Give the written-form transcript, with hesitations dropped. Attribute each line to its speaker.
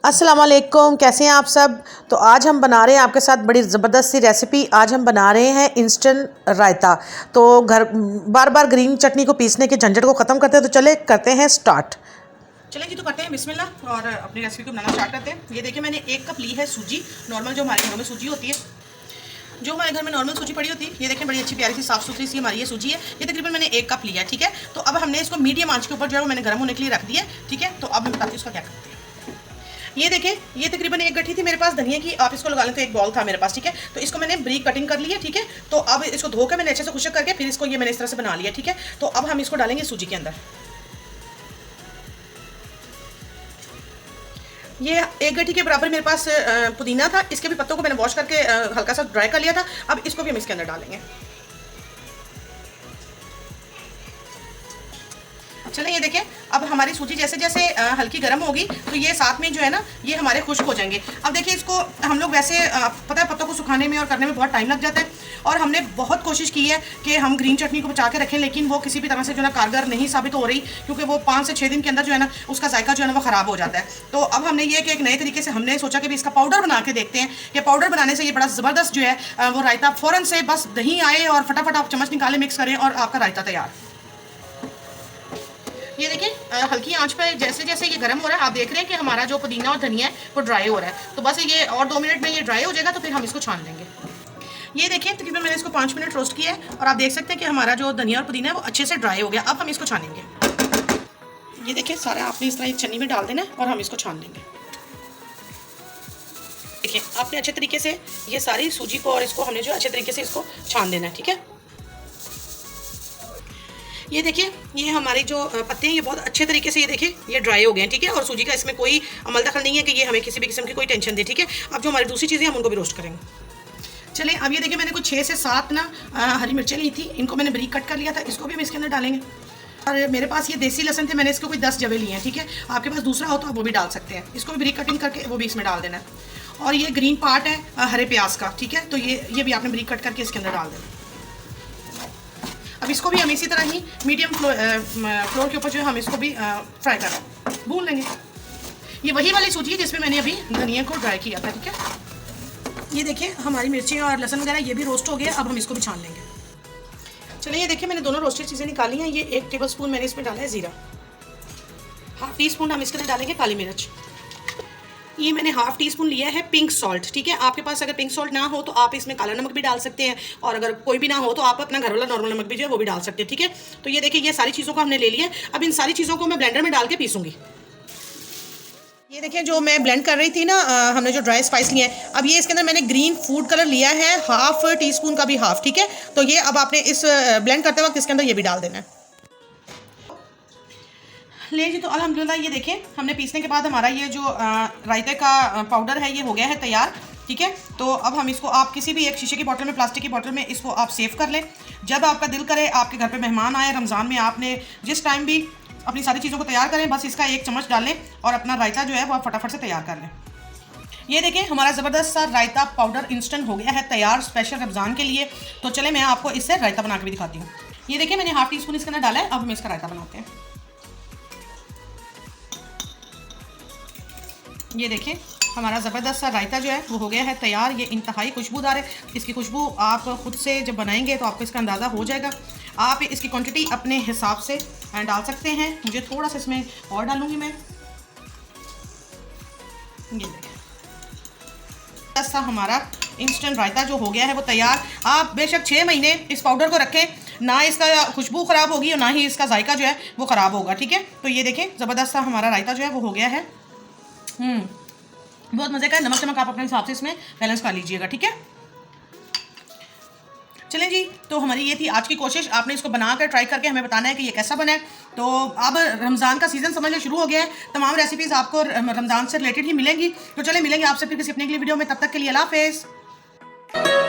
Speaker 1: अस्सलाम वालेकुम, कैसे हैं आप सब। तो आज हम बना रहे हैं आपके साथ बड़ी ज़बरदस्त सी रेसिपी। आज हम बना रहे हैं इंस्टेंट रायता। तो घर बार बार ग्रीन चटनी को पीसने के झंझट को ख़त्म करते हैं। तो चले करते हैं स्टार्ट।
Speaker 2: चलें जी, तो करते हैं बिस्मिल्लाह और अपनी रेसिपी को बनाना स्टार्ट करते हैं। ये देखिए मैंने 1 कप ली है सूजी, नॉर्मल जो हमारे घरों में सूजी होती है, जो हमारे घर में नॉर्मल सूजी पड़ी होती है। ये देखें बड़ी अच्छी प्यारी सी साफ़ सुथरी सी हमारी ये सूजी है। ये तकरीबन मैंने 1 कप लिया है, ठीक है। तो अब हमने इसको मीडियम आंच के ऊपर जो है वो मैंने गर्म होने के लिए रख दिया है, ठीक है। तो अब मैं बताती हूँ इसका क्या करते हैं। ये देखें, ये तकरीबन 1 गट्ठी थी मेरे पास धनिया की, आप इसको लगा लें तो 1 बॉल था मेरे पास, ठीक है। तो इसको मैंने ब्रीक कटिंग कर ली है, ठीक है। तो अब इसको धोकर मैंने अच्छे से खुशक करके फिर इसको ये मैंने इस तरह से बना लिया, ठीक है। तो अब हम इसको डालेंगे सूजी के अंदर। ये 1 गट्ठी के बराबर मेरे पास पुदीना था, इसके भी पत्तों को मैंने वॉश करके हल्का सा ड्राई कर लिया था। अब इसको भी हम इसके अंदर डालेंगे। चलें, ये देखें अब हमारी सूजी जैसे जैसे हल्की गर्म होगी तो ये साथ में जो है ना ये हमारे खुश्क हो जाएंगे। अब देखिए इसको हम लोग वैसे पता है पत्तों को सुखाने में और करने में बहुत टाइम लग जाता है, और हमने बहुत कोशिश की है कि हम ग्रीन चटनी को बचा के रखें, लेकिन वो किसी भी तरह से जो है ना कारगर नहीं साबित हो रही, क्योंकि वो 5 से 6 दिन के अंदर जो है ना उसका जायका जो है ना वो ख़राब हो जाता है। तो अब हमने ये कि एक नए तरीके से हमने सोचा कि भी इसका पाउडर बना के देखते हैं कि पाउडर बनाने से ये बड़ा ज़बरदस्त जो है वो रायता फ़ौरन से बस दही आए और फटाफट आप चम्मच निकालें, मिक्स करें और आपका रायता तैयार। ये देखिए हल्की आंच पर जैसे जैसे ये गर्म हो रहा है आप देख रहे हैं कि हमारा जो पुदीना और धनिया है वो ड्राई हो रहा है। तो बस ये और 2 मिनट में ये ड्राई हो जाएगा तो फिर हम इसको छान लेंगे। ये देखिए तकरीबन मैंने इसको 5 मिनट रोस्ट किया है और आप देख सकते हैं कि हमारा जो धनिया और पुदीना है वो अच्छे से ड्राई हो गया। अब हम इसको छानेंगे। ये देखिए सारा आपने इस तरह एक छन्नी में डाल देना है और हम इसको छान लेंगे। देखिए आपने अच्छे तरीके से ये सारी सूजी को और इसको हमने जो अच्छे तरीके से इसको छान देना है, ठीक है। ये देखिए ये हमारे जो पत्ते हैं ये बहुत अच्छे तरीके से ये देखिए ये ड्राई हो गए हैं, ठीक है। और सूजी का इसमें कोई अमल दखल नहीं है कि ये हमें किसी भी किस्म की कोई टेंशन दे, ठीक है। अब जो हमारी दूसरी चीज़ें हम उनको भी रोस्ट करेंगे। चलिए अब ये देखिए मैंने कुछ 6 से 7 ना हरी मिर्चें ली थी, इनको मैंने बारीक कट कर लिया था, इसको भी हम इसके अंदर डालेंगे। और मेरे पास ये देसी लहसुन थे, मैंने इसको कोई 10 जवे लिए हैं, ठीक है। आपके पास दूसरा हो तो आप वो भी डाल सकते हैं। इसको भी बारीक कटिंग करके वो भी इसमें डाल देना है। और ये ग्रीन पार्ट है हरे प्याज का, ठीक है। तो ये भी आपने बारीक कट करके इसके अंदर डाल देना। अब इसको भी हम इसी तरह ही मीडियम फ्लोर के ऊपर जो है हम इसको भी फ्राई कर रहे हैं, भून लेंगे। ये वही वाली सूजी है जिसमें मैंने अभी धनिया को ड्राई किया था, ठीक है। ये देखिए हमारी मिर्ची और लहसुन वगैरह ये भी रोस्ट हो गया। अब हम इसको भी छान लेंगे। चलिए ये देखिए मैंने दोनों रोस्टेड चीज़ें निकाली हैं। ये 1 टेबल स्पून मैंने इसमें डाला है ज़ीरा, 1/2 टीस्पून हम इसके अंदर डालेंगे काली मिर्च, ये मैंने 1/2 टीस्पून लिया है पिंक सॉल्ट, ठीक है। आपके पास अगर पिंक सॉल्ट ना हो तो आप इसमें काला नमक भी डाल सकते हैं, और अगर कोई भी ना हो तो आप अपना घर वाला नॉर्मल नमक भी जो है वो भी डाल सकते हैं, ठीक है। तो ये देखिए ये सारी चीज़ों को हमने ले लिया। अब इन सारी चीज़ों को मैं ब्लेंडर में डाल के पीसूंगी। ये देखिए जो मैं ब्लेंड कर रही थी ना हमने जो ड्राई स्पाइस लिए हैं, अब ये इसके अंदर मैंने ग्रीन फूड कलर लिया है 1/2 टीस्पून का भी हाफ, ठीक है। तो ये अब आपने इस ब्लेंड करते वक्त इसके अंदर ये भी डाल देना है। ले जी, तो अल्हम्दुलिल्लाह ये देखें हमने पीसने के बाद हमारा ये जो रायते का पाउडर है ये हो गया है तैयार, ठीक है। तो अब हम इसको आप किसी भी एक शीशे की बोतल में, प्लास्टिक की बोतल में इसको आप सेव कर लें। जब आपका दिल करे आपके घर पे मेहमान आए रमज़ान में, आपने जिस टाइम भी अपनी सारी चीज़ों को तैयार करें, बस इसका 1 चम्मच डालें और अपना रायता जो है वो आप फटाफट से तैयार कर लें। ये देखें हमारा ज़बरदस्त सा रायता पाउडर इंस्टेंट हो गया है तैयार स्पेशल रमज़ान के लिए। तो चले मैं आपको इससे रायता बना के भी दिखाती हूँ। ये देखिए मैंने 1/2 टीस्पून इसके अंदर डाला है। अब हम इसका रायता बनाते हैं। ये देखें हमारा ज़बरदस्त सा रायता जो है वो हो गया है तैयार। ये इंतहाई खुशबूदार है। इसकी खुशबू आप ख़ुद से जब बनाएंगे तो आपको इसका अंदाज़ा हो जाएगा। आप इसकी क्वांटिटी अपने हिसाब से डाल सकते हैं। मुझे थोड़ा सा इसमें और डालूंगी मैं। ये देखें सा हमारा इंस्टेंट रायता जो हो गया है वो तैयार। आप बेशक 6 महीने इस पाउडर को रखें, ना इसका खुशबू ख़राब होगी और ना ही इसका जायका जो है वो ख़राब होगा, ठीक है। तो ये देखें ज़बरदस्त सा हमारा रायता जो है वो हो गया है। बहुत मज़े का। नमक आप अपने हिसाब से इसमें बैलेंस कर लीजिएगा, ठीक है। चलें जी, तो हमारी ये थी आज की कोशिश। आपने इसको बनाकर ट्राई करके हमें बताना है कि ये कैसा बना है। तो अब रमज़ान का सीज़न समझना शुरू हो गया है। तमाम रेसिपीज़ आपको रमज़ान से रिलेटेड ही मिलेंगी। तो चलें मिलेंगे आपसे फिर किसी अपने अगली वीडियो में। तब तक के लिए अल्लाह हाफ़िज़।